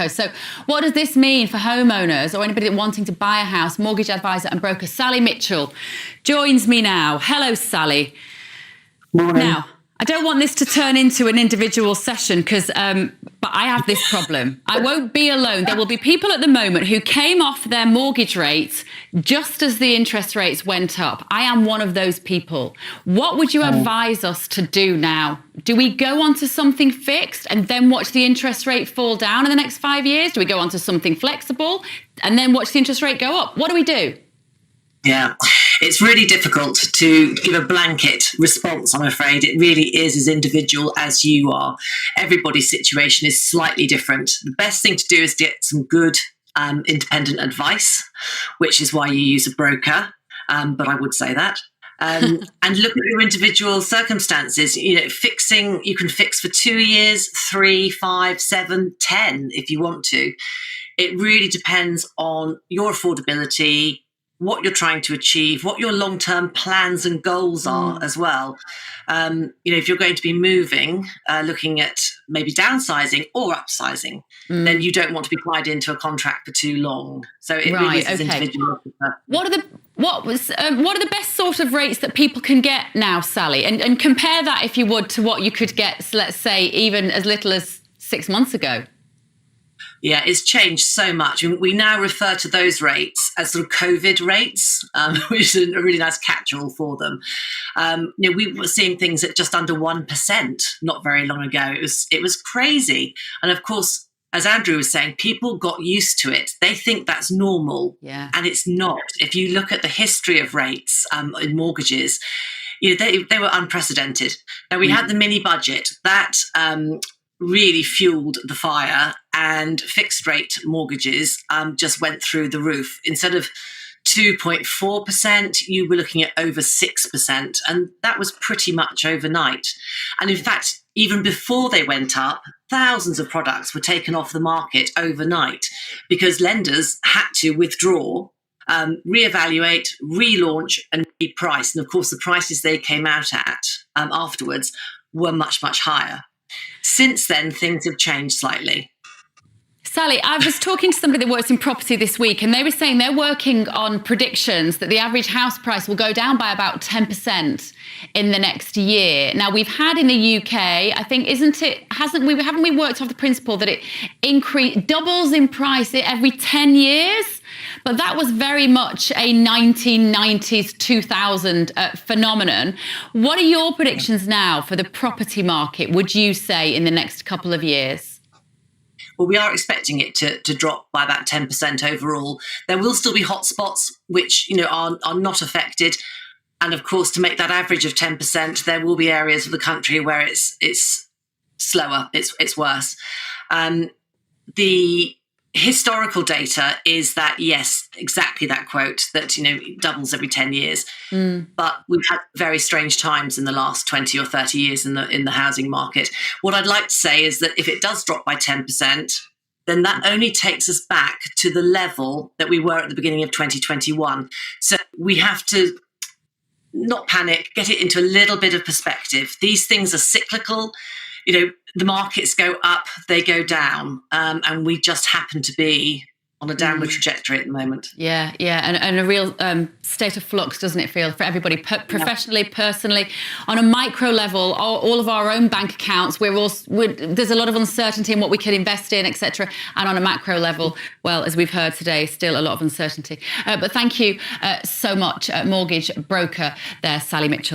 So what does this mean for homeowners or anybody wanting to buy a house? Mortgage advisor and broker Sally Mitchell joins me now. Hello, Sally. Morning. Now, I don't want this to turn into an individual session but I have this problem. I won't be alone. There will be people at the moment who came off their mortgage rates just as the interest rates went up. I am one of those people. What would you advise us to do now? Do we go on to something fixed and then watch the interest rate fall down in the next 5 years? Do we go on to something flexible and then watch the interest rate go up? What do we do? Yeah, it's really difficult to give a blanket response, I'm afraid. It really is as individual as you are. Everybody's situation is slightly different. The best thing to do is get some good independent advice, which is why you use a broker, but I would say that. And look at your individual circumstances. You can fix for 2 years, 3, 5, 7, 10 if you want to. It really depends on your affordability, what you're trying to achieve, what your long-term plans and goals are as well. If you're going to be moving, looking at maybe downsizing or upsizing, then you don't want to be tied into a contract for too long. So it really is individual. What are the best sort of rates that people can get now, Sally? And compare that, if you would, to what you could get, let's say, even as little as 6 months ago. Yeah, it's changed so much. We now refer to those rates as sort of COVID rates, which is a really nice catch-all for them. We were seeing things at just under 1% not very long ago. It was crazy. And of course, as Andrew was saying, people got used to it. They think that's normal, and it's not. If you look at the history of rates in mortgages, they were unprecedented. Now, we had the mini budget that really fueled the fire, and fixed rate mortgages just went through the roof. Instead of 2.4%, you were looking at over 6%, and that was pretty much overnight. And in fact, even before they went up, thousands of products were taken off the market overnight because lenders had to withdraw, reevaluate, relaunch, and reprice. And of course, the prices they came out at afterwards were much, much higher. Since then, things have changed slightly. Sally, I was talking to somebody that works in property this week, and they were saying they're working on predictions that the average house price will go down by about 10% in the next year. Now, we've had in the UK, I think, haven't we worked off the principle that it doubles in price every 10 years? But that was very much a 1990s, 2000 phenomenon. What are your predictions now for the property market, would you say, in the next couple of years? Well, we are expecting it to drop by about 10% overall. There will still be hotspots which are not affected. And of course, to make that average of 10%, there will be areas of the country where it's slower, it's worse. The historical data is that, yes, exactly that quote, that it doubles every 10 years. But we've had very strange times in the last 20 or 30 years in the housing market. What I'd like to say is that if it does drop by 10%, then that only takes us back to the level that we were at the beginning of 2021. So we have to not panic, get it into a little bit of perspective. These things are cyclical. The markets go up, they go down, and we just happen to be on a downward trajectory at the moment. Yeah, and a real state of flux, doesn't it feel, for everybody, professionally, personally, on a micro level, all of our own bank accounts, there's a lot of uncertainty in what we can invest in, etc. And on a macro level, well, as we've heard today, still a lot of uncertainty. But thank you so much, mortgage broker there, Sally Mitchell.